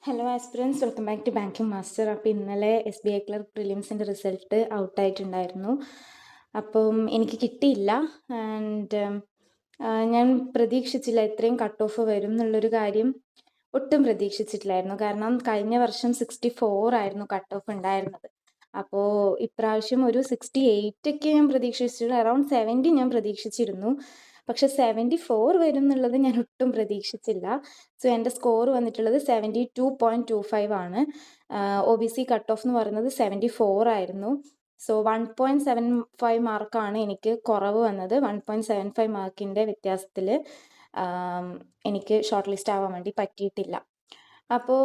Hello aspirants, welcome back to banking master. അപ്പോൾ ഇന്നലെ SBI clerk പ്രിലിംസിൻ്റെ റിസൾട്ട് ഔട്ടായിട്ടുണ്ടായിരുന്നു. അപ്പം എനിക്ക് കിട്ടിയില്ല. ആൻഡ് ഞാൻ പ്രതീക്ഷിച്ചില്ല ഇത്രയും കട്ട് ഓഫ് വരും എന്നുള്ളൊരു കാര്യം ഒട്ടും പ്രതീക്ഷിച്ചിട്ടില്ലായിരുന്നു. കാരണം കഴിഞ്ഞ വർഷം 64 ആയിരുന്നു കട്ട് ഓഫ് ഉണ്ടായിരുന്നത്. അപ്പോൾ ഇപ്രാവശ്യം ഒരു 68 ഒക്കെ ഞാൻ പ്രതീക്ഷിച്ചിട്ടുള്ളൂ. അറൗണ്ട് 70 ഞാൻ പ്രതീക്ഷിച്ചിരുന്നു. പക്ഷെ 74 വരും എന്നുള്ളത് ഞാൻ ഒട്ടും പ്രതീക്ഷിച്ചില്ല. സോ എൻ്റെ സ്കോർ വന്നിട്ടുള്ളത് 72.25 ആണ്. OBC കട്ട് ഓഫ് എന്ന് പറയുന്നത് 74 ആയിരുന്നു. സോ 1.75 മാർക്കാണ് എനിക്ക് കുറവ് വന്നത്. 1.75 മാർക്കിൻ്റെ വ്യത്യാസത്തിൽ എനിക്ക് ഷോർട്ട് ലിസ്റ്റ് ആവാൻ വേണ്ടി പറ്റിയിട്ടില്ല. അപ്പോൾ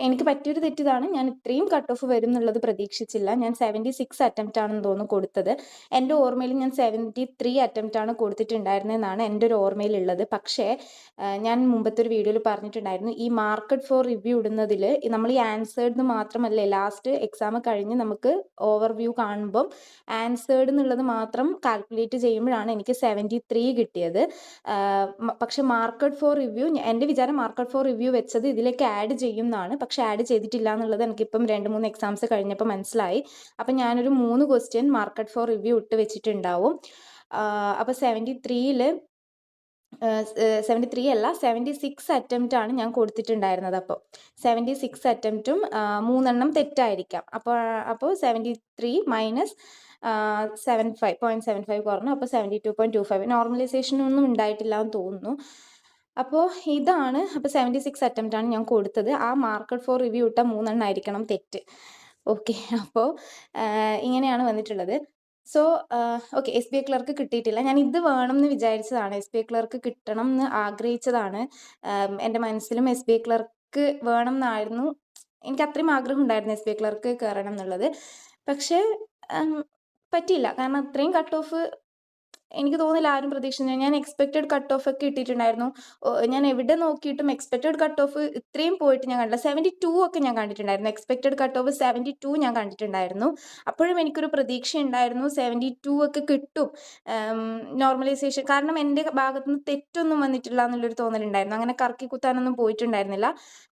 എനിക്ക് പറ്റിയൊരു തെറ്റിതാണ്, ഞാൻ ഇത്രയും കട്ട് ഓഫ് വരും എന്നുള്ളത് പ്രതീക്ഷിച്ചില്ല. ഞാൻ 76 അറ്റംപ്റ്റ് ആണെന്ന് തോന്നുന്നു കൊടുത്തത്. എൻ്റെ ഓർമ്മയിൽ ഞാൻ 73 അറ്റംപ്റ്റ് ആണ് കൊടുത്തിട്ടുണ്ടായിരുന്നതെന്നാണ് എൻ്റെ ഒരു ഓർമ്മയിലുള്ളത്. പക്ഷേ ഞാൻ മുമ്പത്തെ ഒരു വീഡിയോയിൽ പറഞ്ഞിട്ടുണ്ടായിരുന്നു, ഈ മാർക്കറ്റ് ഫോർ റിവ്യൂ ഇടുന്നതിൽ നമ്മൾ ഈ ആൻസേർഡ് മാത്രമല്ലേ ലാസ്റ്റ് എക്സാം കഴിഞ്ഞ് നമുക്ക് ഓവർവ്യൂ കാണുമ്പം ആൻസേർഡ് എന്നുള്ളത് മാത്രം കാൽക്കുലേറ്റ് ചെയ്യുമ്പോഴാണ് എനിക്ക് 73 കിട്ടിയത്. പക്ഷെ മാർക്കറ്റ് ഫോർ റിവ്യൂ, എൻ്റെ വിചാരം മാർക്കറ്റ് ഫോർ റിവ്യൂ വെച്ചത് ഇതിലേക്ക് ആഡ് ചെയ്യും എന്നാണ്. പക്ഷെ ആഡ് ചെയ്തിട്ടില്ല എന്നുള്ളത് എനിക്കിപ്പം 2-3 എക്സാംസ് കഴിഞ്ഞപ്പോൾ മനസ്സിലായി. അപ്പം ഞാനൊരു 3 ക്വസ്റ്റ്യൻ മാർക്കറ്റ് ഫോർ റിവ്യൂ ഇട്ട് വെച്ചിട്ടുണ്ടാവും. അപ്പോൾ 73 അല്ല 76 അറ്റംപ്റ്റ് ആണ് ഞാൻ കൊടുത്തിട്ടുണ്ടായിരുന്നത്. അപ്പോൾ 76 അറ്റംപ്റ്റും 3 തെറ്റായിരിക്കാം. അപ്പോൾ 73 മൈനസ് 0.75 കുറഞ്ഞു. അപ്പോൾ 72.25. നോർമലൈസേഷൻ ഒന്നും ഉണ്ടായിട്ടില്ല എന്ന് തോന്നുന്നു. അപ്പോൾ ഇതാണ്. അപ്പോൾ 76 അറ്റംപ്റ്റ് ആണ് ഞാൻ കൊടുത്തത്. ആ മാർക്കറ്റ് ഫോർ റിവ്യൂ ഇട്ട 3 ആയിരിക്കണം തെറ്റ്. ഓക്കെ, അപ്പോൾ ഇങ്ങനെയാണ് വന്നിട്ടുള്ളത്. സോ ഓക്കെ, SBI ക്ലർക്ക് കിട്ടിയിട്ടില്ല. ഞാൻ ഇത് വേണം എന്ന് വിചാരിച്ചതാണ്. SBI ക്ലർക്ക് കിട്ടണം എന്ന് ആഗ്രഹിച്ചതാണ്. എൻ്റെ മനസ്സിലും SBI ക്ലർക്ക് വേണം എന്നായിരുന്നു. എനിക്ക് അത്രയും ആഗ്രഹം ഉണ്ടായിരുന്നു SBI ക്ലർക്ക് കയറണം എന്നുള്ളത്. പക്ഷേ പറ്റിയില്ല. കാരണം അത്രയും കട്ട് ഓഫ് എനിക്ക് തോന്നുന്നില്ല ആരും പ്രതീക്ഷിച്ചു. ഞാൻ എക്സ്പെക്റ്റഡ് കട്ട് ഓഫ് ഒക്കെ ഇട്ടിട്ടുണ്ടായിരുന്നു. ഞാൻ എവിടെ നോക്കിയിട്ടും എക്സ്പെക്റ്റഡ് കട്ട് ഓഫ് ഇത്രയും പോയിട്ട് ഞാൻ കണ്ടില്ല. 72 ഒക്കെ ഞാൻ കണ്ടിട്ടുണ്ടായിരുന്നു. എക്സ്പെക്റ്റഡ് കട്ട് ഓഫ് 72 ഞാൻ കണ്ടിട്ടുണ്ടായിരുന്നു. അപ്പോഴും എനിക്കൊരു പ്രതീക്ഷ ഉണ്ടായിരുന്നു 72 ഒക്കെ കിട്ടും. നോർമലൈസേഷൻ കാരണം എൻ്റെ ഭാഗത്തുനിന്ന് തെറ്റൊന്നും വന്നിട്ടില്ല എന്നുള്ളൊരു തോന്നലുണ്ടായിരുന്നു. അങ്ങനെ കറക്കി കുത്താനൊന്നും പോയിട്ടുണ്ടായിരുന്നില്ല.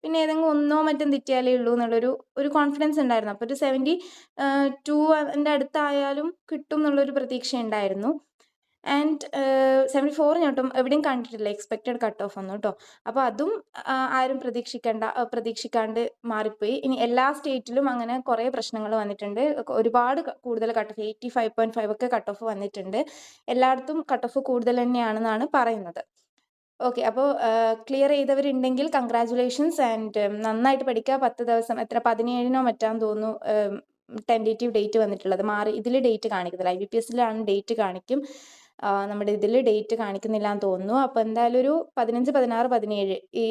പിന്നെ ഏതെങ്കിലും ഒന്നോ മറ്റും തെറ്റിയാലേ ഉള്ളൂ എന്നുള്ളൊരു കോൺഫിഡൻസ് ഉണ്ടായിരുന്നു. അപ്പോൾ ഒരു 72 അടുത്തായാലും കിട്ടും എന്നുള്ളൊരു പ്രതീക്ഷ ഉണ്ടായിരുന്നു. ആൻഡ് 74 ഞാൻ ഒട്ടും എവിടെയും കണ്ടിട്ടില്ല എക്സ്പെക്റ്റഡ് കട്ട് ഓഫ് ഒന്നും കേട്ടോ. അപ്പോൾ അതും ആരും പ്രതീക്ഷിക്കാണ്ട് മാറിപ്പോയി. ഇനി എല്ലാ സ്റ്റേറ്റിലും അങ്ങനെ കുറേ പ്രശ്നങ്ങൾ വന്നിട്ടുണ്ട്. ഒരുപാട് കൂടുതൽ കട്ട് ഓഫ് 85.5 ഒക്കെ കട്ട് ഓഫ് വന്നിട്ടുണ്ട്. എല്ലായിടത്തും കട്ട് ഓഫ് കൂടുതൽ തന്നെയാണെന്നാണ് പറയുന്നത്. ഓക്കെ, അപ്പോൾ ക്ലിയർ ചെയ്തവരുണ്ടെങ്കിൽ കൺഗ്രാജുലേഷൻസ്. ആൻഡ് നന്നായിട്ട് പഠിക്കുക. 10 ദിവസം 17 മറ്റാന്ന് തോന്നുന്നു ടെൻറ്റേറ്റീവ് ഡേറ്റ് വന്നിട്ടുള്ളത്. ഇതിൽ ഡേറ്റ് കാണിക്കുന്നില്ല. IBPSലാണ് ഡേറ്റ് കാണിക്കും. നമ്മുടെ ഇതിൽ ഡേറ്റ് കാണിക്കുന്നില്ല എന്ന് തോന്നുന്നു. അപ്പോൾ എന്തായാലും ഒരു 15, 16, 17 ഈ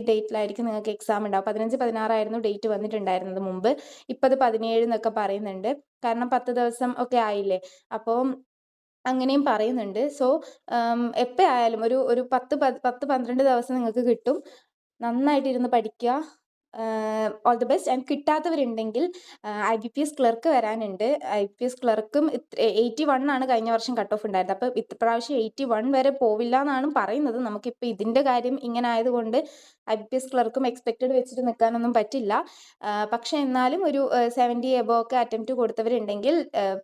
ഡേറ്റിലായിരിക്കും നിങ്ങൾക്ക് എക്സാം ഉണ്ടാവും. 15, 16 ആയിരുന്നു ഡേറ്റ് വന്നിട്ടുണ്ടായിരുന്നത് മുമ്പ്. ഇപ്പോൾ അത് 17 എന്നൊക്കെ പറയുന്നുണ്ട്. കാരണം 10 ദിവസം ഒക്കെ ആയില്ലേ. അപ്പോൾ അങ്ങനെയും പറയുന്നുണ്ട്. സോ എപ്പോഴായാലും ഒരു 10-12 ദിവസം നിങ്ങൾക്ക് കിട്ടും. നന്നായിട്ടിരുന്ന് പഠിക്കുക. All the best. ആൻഡ് കിട്ടാത്തവരുണ്ടെങ്കിൽ IBPS ക്ലർക്ക് വരാനുണ്ട്. IBPS ക്ലർക്കും 81 ആണ് കഴിഞ്ഞ വർഷം കട്ട് ഓഫ് ഉണ്ടായിരുന്നത്. അപ്പോൾ ഇപ്രാവശ്യം 81 വരെ പോവില്ല എന്നാണ് പറയുന്നത്. നമുക്കിപ്പോൾ ഇതിൻ്റെ കാര്യം ഇങ്ങനെ ആയതുകൊണ്ട് IBPS ക്ലർക്കും എക്സ്പെക്റ്റഡ് വെച്ചിട്ട് നിൽക്കാനൊന്നും പറ്റില്ല. പക്ഷേ എന്നാലും ഒരു 70 എബോ ഒക്കെ അറ്റംപ്റ്റ് കൊടുത്തവരുണ്ടെങ്കിൽ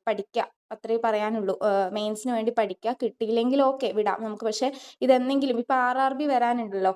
പഠിക്കുക, അത്രേ പറയാനുള്ളൂ. മെയിൻസിന് വേണ്ടി പഠിക്കുക. കിട്ടിയില്ലെങ്കിൽ ഓക്കെ വിടാം നമുക്ക്. പക്ഷേ ഇതെന്തെങ്കിലും ഇപ്പോൾ RRB വരാനുണ്ടല്ലോ.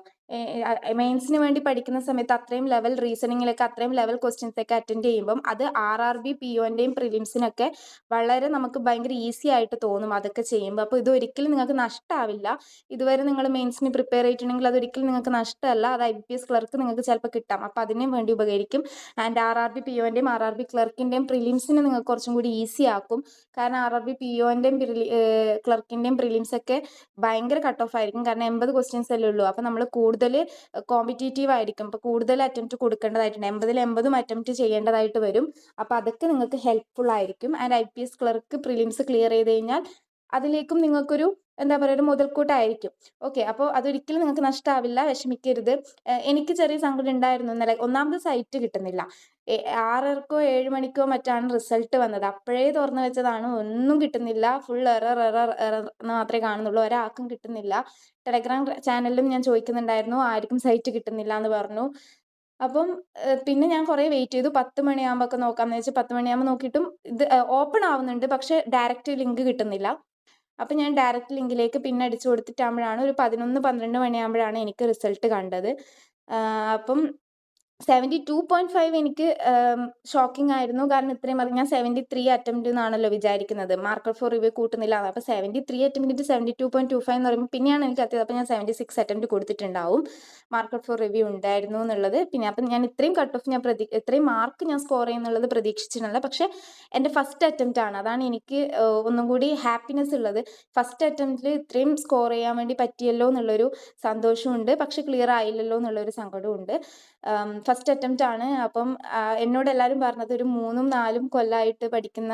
മെയിൻസിന് വേണ്ടി പഠിക്കുന്ന സമയത്ത് അത്രയും ലെവൽ റീസണിങ്ങിലൊക്കെ അത്രയും ലെവൽ ക്വസ്റ്റ്യൻസ് ഒക്കെ അറ്റൻഡ് ചെയ്യുമ്പം അത് RRB POൻ്റെയും പ്രിലിംസിനൊക്കെ വളരെ നമുക്ക് ഭയങ്കര ഈസി ആയിട്ട് തോന്നും അതൊക്കെ ചെയ്യുമ്പോൾ. അപ്പോൾ ഇതൊരിക്കലും നിങ്ങൾക്ക് നഷ്ടമാവില്ല. ഇതുവരെ നിങ്ങൾ മെയിൻസിന് പ്രിപ്പയർ ചെയ്തിട്ടുണ്ടെങ്കിൽ അതൊരിക്കലും നിങ്ങൾക്ക് നഷ്ടമല്ല. അത് IBPS ക്ലർക്ക് നിങ്ങൾക്ക് ചിലപ്പോൾ കിട്ടാം. അപ്പോൾ അതിനും വേണ്ടി ഉപകരിക്കും. ആൻഡ് RRB POൻ്റെയും RRB ക്ലർക്കിൻ്റെയും പ്രിലിംസിന് നിങ്ങൾക്ക് കുറച്ചും കൂടി ഈസി ആക്കും. കാരണം RRB POൻ്റെയും ക്ലർക്കിൻ്റെയും പ്രിലിംസ് ഒക്കെ ഭയങ്കര കട്ട് ഓഫ് ആയിരിക്കും. കാരണം 80 ക്വസ്റ്റ്യൻസ് അല്ലേ ഉള്ളൂ. അപ്പോൾ നമ്മൾ കൂടുതൽ കോമ്പറ്റേറ്റീവ് ആയിരിക്കും. അപ്പോൾ കൂടുതൽ അറ്റംപ്റ്റ് കൊടുക്കേണ്ടതായിട്ടുണ്ട്. 80-ൽ 80 അറ്റംപ്റ്റ് ചെയ്യേണ്ടതായിട്ട് വരും. അപ്പോൾ അതൊക്കെ നിങ്ങൾക്ക് ഹെൽപ്ഫുൾ ആയിരിക്കും. And IPS clerk prelims clear ചെയ്ത് കഴിഞ്ഞാൽ അതിലേക്കും നിങ്ങൾക്കൊരു എന്താ പറയുക ഒരു മുതൽക്കൂട്ടായിരിക്കും. ഓക്കെ, അപ്പോൾ അതൊരിക്കലും നിങ്ങൾക്ക് നഷ്ടമാവില്ല. വിഷമിക്കരുത്. എനിക്ക് ചെറിയ സങ്കടം ഉണ്ടായിരുന്നു ഇന്നലെ. ഒന്നാമത് സൈറ്റ് കിട്ടുന്നില്ല. 6:30-ഓ 7 മണിക്കോ മറ്റാണ് റിസൾട്ട് വന്നത്. അപ്പോഴേ തുറന്നു വെച്ചതാണ്. ഒന്നും കിട്ടുന്നില്ല. ഫുൾ എറർ എറർ എറർ എന്ന് മാത്രമേ കാണുന്നുള്ളൂ. ഒരാൾക്കും കിട്ടുന്നില്ല. ടെലഗ്രാം ചാനലിലും ഞാൻ ചോദിക്കുന്നുണ്ടായിരുന്നു, ആർക്കും സൈറ്റ് കിട്ടുന്നില്ല എന്ന് പറഞ്ഞു. അപ്പം പിന്നെ ഞാൻ കുറേ വെയിറ്റ് ചെയ്തു. 10 മണിയാകുമ്പോഴൊക്കെ നോക്കാമെന്ന് വെച്ച് 10 മണിയാകുമ്പോൾ നോക്കിയിട്ടും ഇത് ഓപ്പൺ ആവുന്നുണ്ട്. പക്ഷേ ഡയറക്റ്റ് ലിങ്ക് കിട്ടുന്നില്ല. അപ്പം ഞാൻ ഡയറക്റ്റ് ലിങ്കിലേക്ക് പിന്നെ അടിച്ചു കൊടുത്തിട്ടാകുമ്പോഴാണ് ഒരു 11, 12 മണിയാകുമ്പോഴാണ് എനിക്ക് റിസൾട്ട് കണ്ടത്. അപ്പം 72.5 എനിക്ക് ഷോക്കിംഗ് ആയിരുന്നു. കാരണം ഇത്രയും ഞാൻ 73 അറ്റംപ്റ്റ് എന്നാണല്ലോ വിചാരിക്കുന്നത്. മാർക്കറ്റ് ഫോർ റിവ്യൂ കൂട്ടുന്നില്ല. അപ്പോൾ 73 അറ്റംപ്റ്റ് 72.25 എന്ന് പറയുമ്പോൾ പിന്നെയാണ് എനിക്ക് എത്തിയത്. അപ്പോൾ ഞാൻ 76 അറ്റംപ്റ്റ് കൊടുത്തിട്ടുണ്ടാവും. മാർക്കറ്റ് ഫോർ റിവ്യൂ ഉണ്ടായിരുന്നു എന്നുള്ളത്. പിന്നെ അപ്പം ഞാൻ ഇത്രയും കട്ട് ഓഫ് ഇത്രയും മാർക്ക് ഞാൻ സ്കോർ ചെയ്യുന്നുള്ളത് പ്രതീക്ഷിച്ചിട്ടില്ല. പക്ഷേ എൻ്റെ ഫസ്റ്റ് അറ്റംപ്റ്റ് ആണ്. അതാണ് എനിക്ക് ഒന്നും കൂടി ഹാപ്പിനെസ് ഉള്ളത്. ഫസ്റ്റ് അറ്റംപ്റ്റിൽ ഇത്രയും സ്കോർ ചെയ്യാൻ വേണ്ടി പറ്റിയല്ലോ എന്നുള്ളൊരു സന്തോഷമുണ്ട്. പക്ഷെ ക്ലിയർ ആയില്ലല്ലോ എന്നുള്ളൊരു സങ്കടമുണ്ട്. ഫസ്റ്റ് അറ്റംപ്റ്റ് ആണ്. അപ്പം എന്നോട് എല്ലാവരും പറഞ്ഞത് ഒരു 3ഉം 4ഉം കൊല്ലമായിട്ട് പഠിക്കുന്ന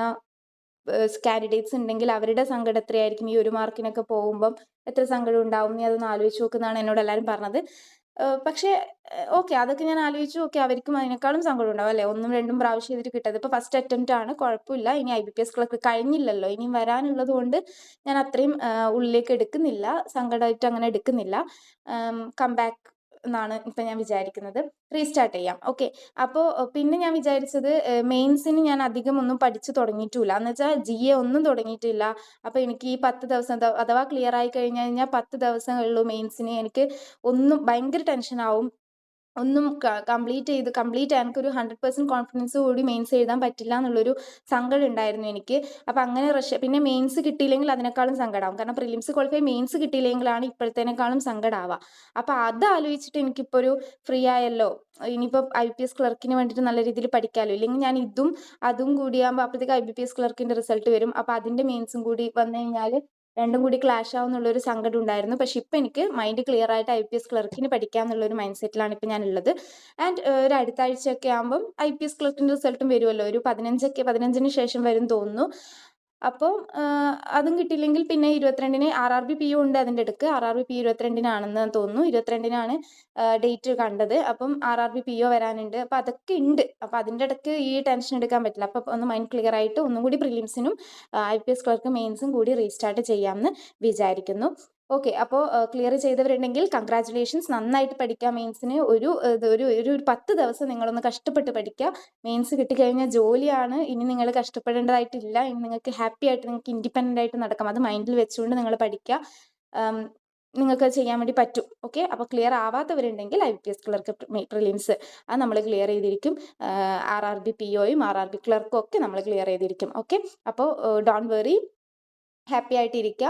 കാൻഡിഡേറ്റ്സ് ഉണ്ടെങ്കിൽ അവരുടെ സങ്കടം എത്രയായിരിക്കും, ഈ 1 മാർക്കിനൊക്കെ പോകുമ്പം എത്ര സങ്കടം ഉണ്ടാവും, നീ അതൊന്ന് ആലോചിച്ച് നോക്കുന്നതാണ് എന്നോട് എല്ലാവരും പറഞ്ഞത്. പക്ഷേ ഓക്കെ, അതൊക്കെ ഞാൻ ആലോചിച്ചു. ഓക്കെ, അവർക്കും അതിനേക്കാളും സങ്കടം ഉണ്ടാവും അല്ലേ, 1ഉം 2ഉം പ്രാവശ്യം ചെയ്തിട്ട് കിട്ടത്. ഇപ്പോൾ ഫസ്റ്റ് അറ്റംപ്റ്റ് ആണ്, കുഴപ്പമില്ല. ഇനി IBPS ക്ലർക്ക് കഴിഞ്ഞില്ലല്ലോ, ഇനിയും വരാനുള്ളത് കൊണ്ട് ഞാൻ അത്രയും ഉള്ളിലേക്ക് എടുക്കുന്നില്ല, സങ്കടമായിട്ട് അങ്ങനെ എടുക്കുന്നില്ല. കം ബാക്ക് എന്നാണ് ഇപ്പം ഞാൻ വിചാരിക്കുന്നത്. റീസ്റ്റാർട്ട് ചെയ്യാം. ഓക്കെ, അപ്പോൾ പിന്നെ ഞാൻ വിചാരിച്ചത് മെയിൻസിന് ഞാൻ അധികം ഒന്നും പഠിച്ചു തുടങ്ങിയിട്ടില്ല. എന്ന് വെച്ചാൽ GA ഒന്നും തുടങ്ങിയിട്ടില്ല. അപ്പോൾ എനിക്ക് ഈ 10 ദിവസം അഥവാ ക്ലിയർ ആയി കഴിഞ്ഞ് കഴിഞ്ഞാൽ 10 ദിവസമുള്ളൂ മെയിൻസിന്. എനിക്ക് ഒന്നും ഭയങ്കര ടെൻഷനാവും. ഒന്നും കംപ്ലീറ്റ് എനിക്കൊരു 100% കോൺഫിഡൻസ് കൂടി മെയിൻസ് എഴുതാൻ പറ്റില്ല എന്നുള്ളൊരു സങ്കടം ഉണ്ടായിരുന്നു എനിക്ക്. അപ്പം അങ്ങനെ പിന്നെ മെയിൻസ് കിട്ടിയില്ലെങ്കിൽ അതിനേക്കാളും സങ്കടമാവും. കാരണം പ്രിലിംസ് ക്വാളിഫൈ മെയിൻസ് കിട്ടിയില്ലെങ്കിലാണ് ഇപ്പോഴത്തേനേക്കാളും സങ്കടമാവുക. അപ്പം അത് ആലോചിച്ചിട്ട് എനിക്കിപ്പോൾ ഒരു ഫ്രീ ആയല്ലോ, ഇനിയിപ്പോൾ IBPS ക്ലർക്കിന് വേണ്ടിയിട്ട് നല്ല രീതിയിൽ പഠിക്കാമല്ലോ. ഇല്ലെങ്കിൽ ഞാൻ അതും കൂടിയാകുമ്പോൾ അപ്പോഴത്തേക്ക് IBPS ക്ലർക്കിൻ്റെ റിസൾട്ട് വരും. അപ്പോൾ അതിൻ്റെ മെയിൻസും കൂടി വന്നു കഴിഞ്ഞാൽ രണ്ടും കൂടി ക്ലാഷ് ആവും എന്നുള്ളൊരു സങ്കടം ഉണ്ടായിരുന്നു. പക്ഷെ ഇപ്പം എനിക്ക് മൈൻഡ് ക്ലിയർ ആയിട്ട് IBPS ക്ലർക്കിന് പഠിക്കാം എന്നുള്ളൊരു മൈൻഡ് സെറ്റിലാണ് ഇപ്പം ഞാനുള്ളത്. ആൻഡ് ഒരു അടുത്ത ആഴ്ചയൊക്കെ ആകുമ്പം IBPS ക്ലർക്കിൻ്റെ റിസൾട്ടും വരുമല്ലോ. ഒരു 15-ന് ശേഷം വരും തോന്നുന്നു. അപ്പം അതും കിട്ടിയില്ലെങ്കിൽ പിന്നെ 22-ന് RRB PO ഉണ്ട്. അതിൻ്റെ ഇടയ്ക്ക് RRB PO 22-നാണെന്ന് തോന്നുന്നു. 22-നാണ് ഡേറ്റ് കണ്ടത്. അപ്പം RRB PO വരാനുണ്ട്. അപ്പം അതൊക്കെ ഉണ്ട്. അപ്പം അതിൻ്റെ ഇടയ്ക്ക് ഈ ടെൻഷൻ എടുക്കാൻ പറ്റില്ല. അപ്പം ഒന്ന് മൈൻഡ് ക്ലിയർ ആയിട്ട് ഒന്നും കൂടി പ്രിലിംസിനും IBPS ക്ലർക്ക് മെയിൻസും കൂടി റീസ്റ്റാർട്ട് ചെയ്യാമെന്ന് വിചാരിക്കുന്നു. ഓക്കെ, അപ്പോൾ ക്ലിയർ ചെയ്തവരുണ്ടെങ്കിൽ കൺഗ്രാറ്റുലേഷൻസ്. നന്നായിട്ട് പഠിക്കുക. മെയിൻസിന് ഒരു 10 ദിവസം നിങ്ങളൊന്ന് കഷ്ടപ്പെട്ട് പഠിക്കുക. മെയിൻസ് കിട്ടിക്കഴിഞ്ഞാൽ ജോലിയാണ്. ഇനി നിങ്ങൾ കഷ്ടപ്പെടേണ്ടതായിട്ടില്ല. ഇനി നിങ്ങൾക്ക് ഹാപ്പി ആയിട്ട് നിങ്ങൾക്ക് ഇൻഡിപെൻഡൻ്റ് ആയിട്ട് നടക്കാം. അത് മൈൻഡിൽ വെച്ചുകൊണ്ട് നിങ്ങൾ പഠിക്കുക. നിങ്ങൾക്ക് ചെയ്യാൻ വേണ്ടി പറ്റും. ഓക്കെ, അപ്പോൾ ക്ലിയർ ആവാത്തവരുണ്ടെങ്കിൽ IBPS ക്ലർക്ക് പ്രിലിംസ് അത് നമ്മൾ ക്ലിയർ ചെയ്തിരിക്കും. RRB POയും RRB ക്ലർക്കും ഒക്കെ നമ്മൾ ക്ലിയർ ചെയ്തിരിക്കും. ഓക്കെ, അപ്പോൾ ഡോണ്ട് വെറി, ഹാപ്പി ആയിട്ടിരിക്കുക.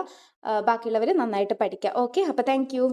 ബാക്കിയുള്ളവർ നന്നായിട്ട് പഠിക്കുക. ഓക്കെ, അപ്പോൾ താങ്ക് യു.